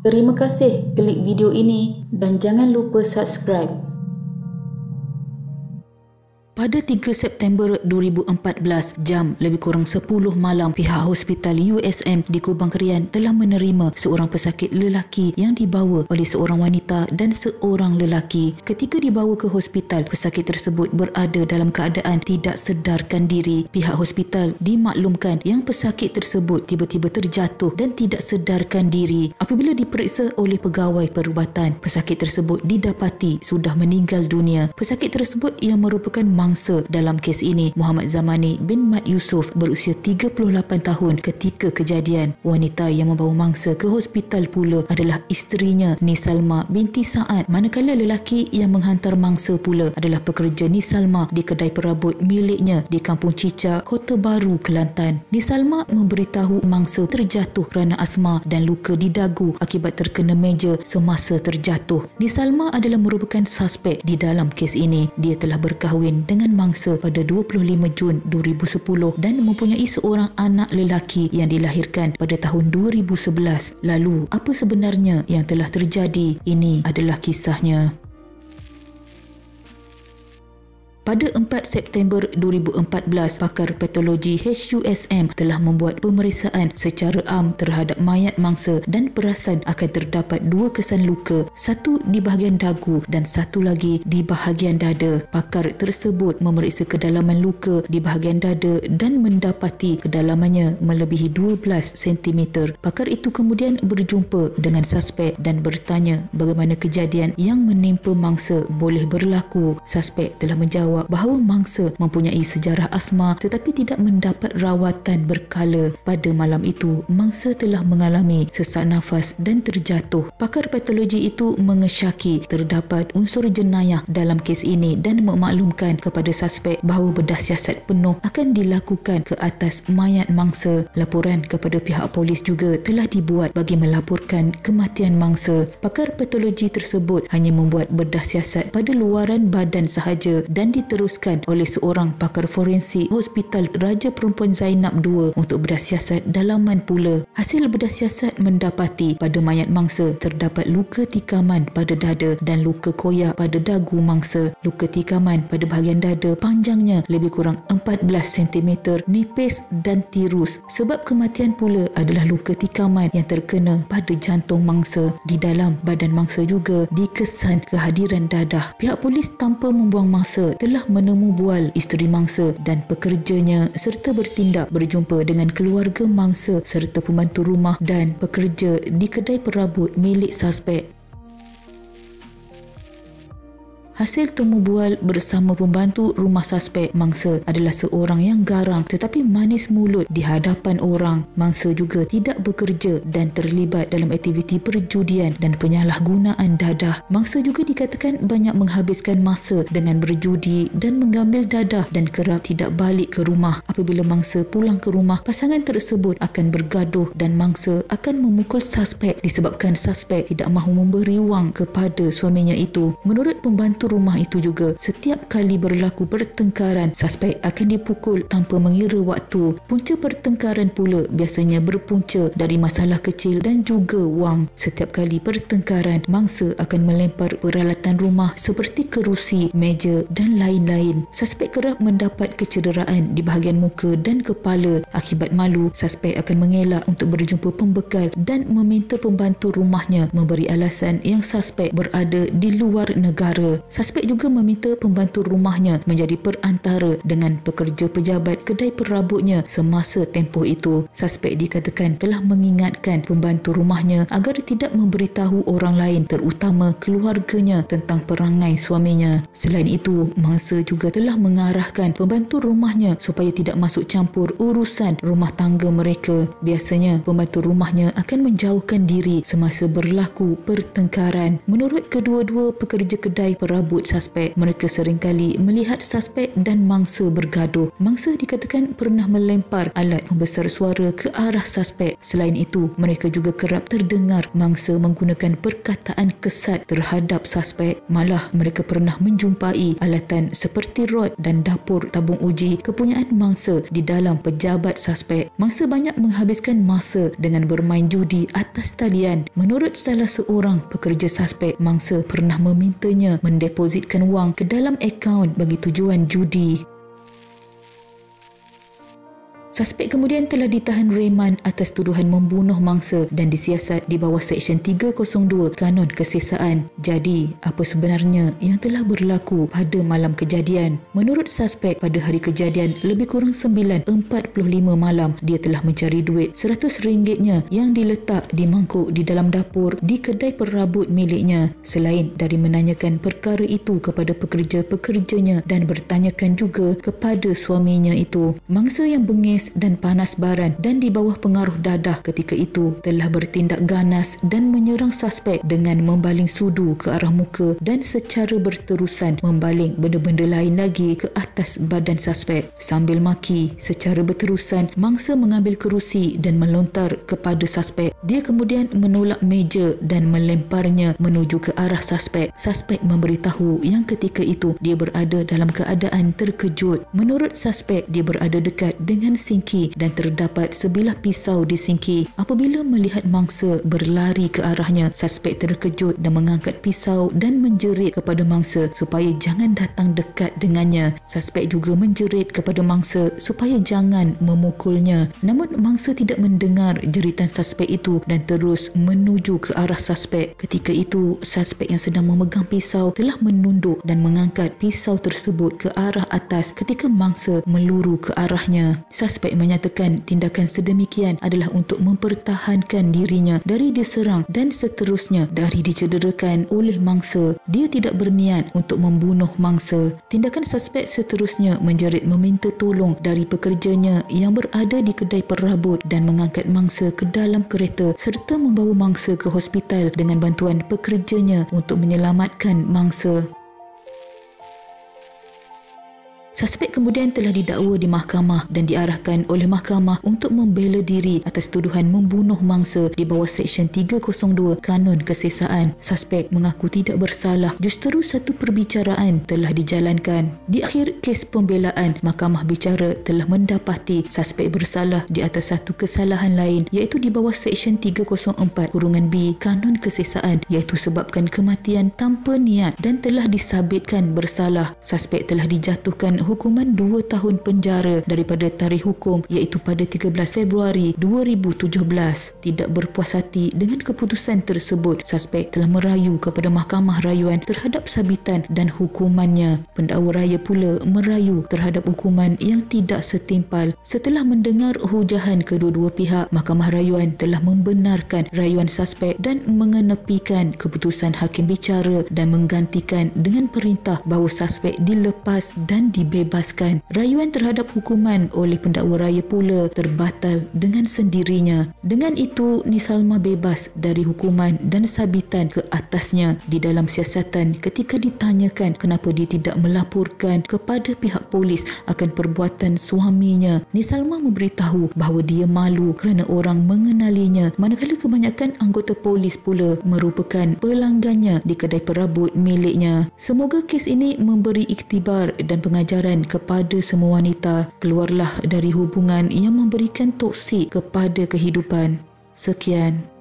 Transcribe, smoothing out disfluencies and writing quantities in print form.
Terima kasih klik video ini dan jangan lupa subscribe. Pada 3 September 2014, jam lebih kurang 10 malam, pihak Hospital USM di Kubang Krian telah menerima seorang pesakit lelaki yang dibawa oleh seorang wanita dan seorang lelaki. Ketika dibawa ke hospital, pesakit tersebut berada dalam keadaan tidak sedarkan diri. Pihak hospital dimaklumkan yang pesakit tersebut tiba-tiba terjatuh dan tidak sedarkan diri. Apabila diperiksa oleh pegawai perubatan, pesakit tersebut didapati sudah meninggal dunia. Pesakit tersebut yang merupakan mangsa dalam kes ini, Muhammad Zamani bin Mat Yusof, berusia 38 tahun ketika kejadian. Wanita yang membawa mangsa ke hospital pula adalah isterinya Nisalma binti Saad, manakala lelaki yang menghantar mangsa pula adalah pekerja Nisalma di kedai perabot miliknya di Kampung Cica, Kota Baru, Kelantan. Nisalma memberitahu mangsa terjatuh kerana asma dan luka di dagu akibat terkena meja semasa terjatuh. Nisalma adalah merupakan suspek di dalam kes ini. Dia telah berkahwin dengan mangsa pada 25 Jun 2010 dan mempunyai seorang anak lelaki yang dilahirkan pada tahun 2011. Lalu, apa sebenarnya yang telah terjadi? Ini adalah kisahnya. Pada 4 September 2014, pakar patologi HUSM telah membuat pemeriksaan secara am terhadap mayat mangsa dan perasan akan terdapat 2 kesan luka, satu di bahagian dagu dan satu lagi di bahagian dada. Pakar tersebut memeriksa kedalaman luka di bahagian dada dan mendapati kedalamannya melebihi 12 cm. Pakar itu kemudian berjumpa dengan suspek dan bertanya bagaimana kejadian yang menimpa mangsa boleh berlaku. Suspek telah menjawab bahawa mangsa mempunyai sejarah asma tetapi tidak mendapat rawatan berkala. Pada malam itu, mangsa telah mengalami sesak nafas dan terjatuh. Pakar patologi itu mengesyaki terdapat unsur jenayah dalam kes ini dan memaklumkan kepada suspek bahawa bedah siasat penuh akan dilakukan ke atas mayat mangsa. Laporan kepada pihak polis juga telah dibuat bagi melaporkan kematian mangsa. Pakar patologi tersebut hanya membuat bedah siasat pada luaran badan sahaja dan diteruskan oleh seorang pakar forensik Hospital Raja Perempuan Zainab II untuk bedah siasat dalaman pula. Hasil bedah siasat mendapati pada mayat mangsa terdapat luka tikaman pada dada dan luka koyak pada dagu mangsa. Luka tikaman pada bahagian dada panjangnya lebih kurang 14 cm, nipis dan tirus. Sebab kematian pula adalah luka tikaman yang terkena pada jantung mangsa. Di dalam badan mangsa juga dikesan kehadiran dadah. Pihak polis tanpa membuang masa telah menemu bual isteri mangsa dan pekerjanya serta bertindak berjumpa dengan keluarga mangsa serta pembantu rumah dan pekerja di kedai perabot milik suspek. Hasil temu bual bersama pembantu rumah suspek mangsa adalah seorang yang garang tetapi manis mulut di hadapan orang. Mangsa juga tidak bekerja dan terlibat dalam aktiviti perjudian dan penyalahgunaan dadah. Mangsa juga dikatakan banyak menghabiskan masa dengan berjudi dan mengambil dadah dan kerap tidak balik ke rumah. Apabila mangsa pulang ke rumah, pasangan tersebut akan bergaduh dan mangsa akan memukul suspek disebabkan suspek tidak mahu memberi wang kepada suaminya itu. Menurut pembantu rumah itu juga, setiap kali berlaku pertengkaran, suspek akan dipukul tanpa mengira waktu. Punca pertengkaran pula biasanya berpunca dari masalah kecil dan juga wang. Setiap kali pertengkaran, mangsa akan melempar peralatan rumah seperti kerusi, meja dan lain-lain. Suspek kerap mendapat kecederaan di bahagian muka dan kepala. Akibat malu, suspek akan mengelak untuk berjumpa pembekal dan meminta pembantu rumahnya memberi alasan yang suspek berada di luar negara. Suspek juga meminta pembantu rumahnya menjadi perantara dengan pekerja pejabat kedai perabotnya semasa tempoh itu. Suspek dikatakan telah mengingatkan pembantu rumahnya agar tidak memberitahu orang lain terutama keluarganya tentang perangai suaminya. Selain itu, mangsa juga telah mengarahkan pembantu rumahnya supaya tidak masuk campur urusan rumah tangga mereka. Biasanya, pembantu rumahnya akan menjauhkan diri semasa berlaku pertengkaran. Menurut kedua-dua pekerja kedai perabot serabut suspek. Mereka seringkali melihat suspek dan mangsa bergaduh. Mangsa dikatakan pernah melempar alat pembesar suara ke arah suspek. Selain itu, mereka juga kerap terdengar mangsa menggunakan perkataan kesat terhadap suspek. Malah mereka pernah menjumpai alatan seperti rod dan dapur tabung uji kepunyaan mangsa di dalam pejabat suspek. Mangsa banyak menghabiskan masa dengan bermain judi atas talian. Menurut salah seorang pekerja suspek, mangsa pernah memintanya mendepositkan wang ke dalam akaun bagi tujuan judi. Suspek kemudian telah ditahan reman atas tuduhan membunuh mangsa dan disiasat di bawah Seksyen 302 Kanun Kesesaan. Jadi, apa sebenarnya yang telah berlaku pada malam kejadian? Menurut suspek, pada hari kejadian lebih kurang 9.45 malam, dia telah mencari duit RM100-nya yang diletak di mangkuk di dalam dapur di kedai perabot miliknya. Selain dari menanyakan perkara itu kepada pekerja-pekerjanya dan bertanyakan juga kepada suaminya itu, mangsa yang bengis dan panas baran dan di bawah pengaruh dadah ketika itu telah bertindak ganas dan menyerang suspek dengan membaling sudu ke arah muka dan secara berterusan membaling benda-benda lain lagi ke atas badan suspek. Sambil maki secara berterusan, mangsa mengambil kerusi dan melontar kepada suspek. Dia kemudian menolak meja dan melemparnya menuju ke arah suspek. Suspek memberitahu yang ketika itu dia berada dalam keadaan terkejut. Menurut suspek, dia berada dekat dengan sinki dan terdapat sebilah pisau di sinki. Apabila melihat mangsa berlari ke arahnya, suspek terkejut dan mengangkat pisau dan menjerit kepada mangsa supaya jangan datang dekat dengannya. Suspek juga menjerit kepada mangsa supaya jangan memukulnya. Namun mangsa tidak mendengar jeritan suspek itu dan terus menuju ke arah suspek. Ketika itu, suspek yang sedang memegang pisau telah menunduk dan mengangkat pisau tersebut ke arah atas ketika mangsa meluru ke arahnya. Suspek menyatakan tindakan sedemikian adalah untuk mempertahankan dirinya dari diserang dan seterusnya dari dicederakan oleh mangsa. Dia tidak berniat untuk membunuh mangsa. Tindakan suspek seterusnya menjerit meminta tolong dari pekerjanya yang berada di kedai perabot dan mengangkat mangsa ke dalam kereta serta membawa mangsa ke hospital dengan bantuan pekerjanya untuk menyelamatkan mangsa. Suspek kemudian telah didakwa di mahkamah dan diarahkan oleh mahkamah untuk membela diri atas tuduhan membunuh mangsa di bawah Seksyen 302 Kanun Kesesaan. Suspek mengaku tidak bersalah, justeru satu perbicaraan telah dijalankan. Di akhir kes pembelaan, mahkamah bicara telah mendapati suspek bersalah di atas satu kesalahan lain, iaitu di bawah Seksyen 304(B) Kanun Kesesaan, iaitu sebabkan kematian tanpa niat, dan telah disabitkan bersalah. Suspek telah dijatuhkan hukuman 2 tahun penjara daripada tarikh hukum, iaitu pada 13 Februari 2017. Tidak berpuas hati dengan keputusan tersebut, suspek telah merayu kepada mahkamah rayuan terhadap sabitan dan hukumannya. Pendakwa raya pula merayu terhadap hukuman yang tidak setimpal. Setelah mendengar hujahan kedua-dua pihak, mahkamah rayuan telah membenarkan rayuan suspek dan mengenepikan keputusan hakim bicara dan menggantikan dengan perintah bahawa suspek dilepas dan dibebaskan. Rayuan terhadap hukuman oleh pendakwa raya pula terbatal dengan sendirinya. Dengan itu, Nisalma bebas dari hukuman dan sabitan ke atasnya. Di dalam siasatan, ketika ditanyakan kenapa dia tidak melaporkan kepada pihak polis akan perbuatan suaminya, Nisalma memberitahu bahawa dia malu kerana orang mengenalinya, manakala kebanyakan anggota polis pula merupakan pelanggannya di kedai perabot miliknya. Semoga kes ini memberi iktibar dan pengajaran kepada semua wanita. Keluarlah dari hubungan yang memberikan toksik kepada kehidupan. Sekian.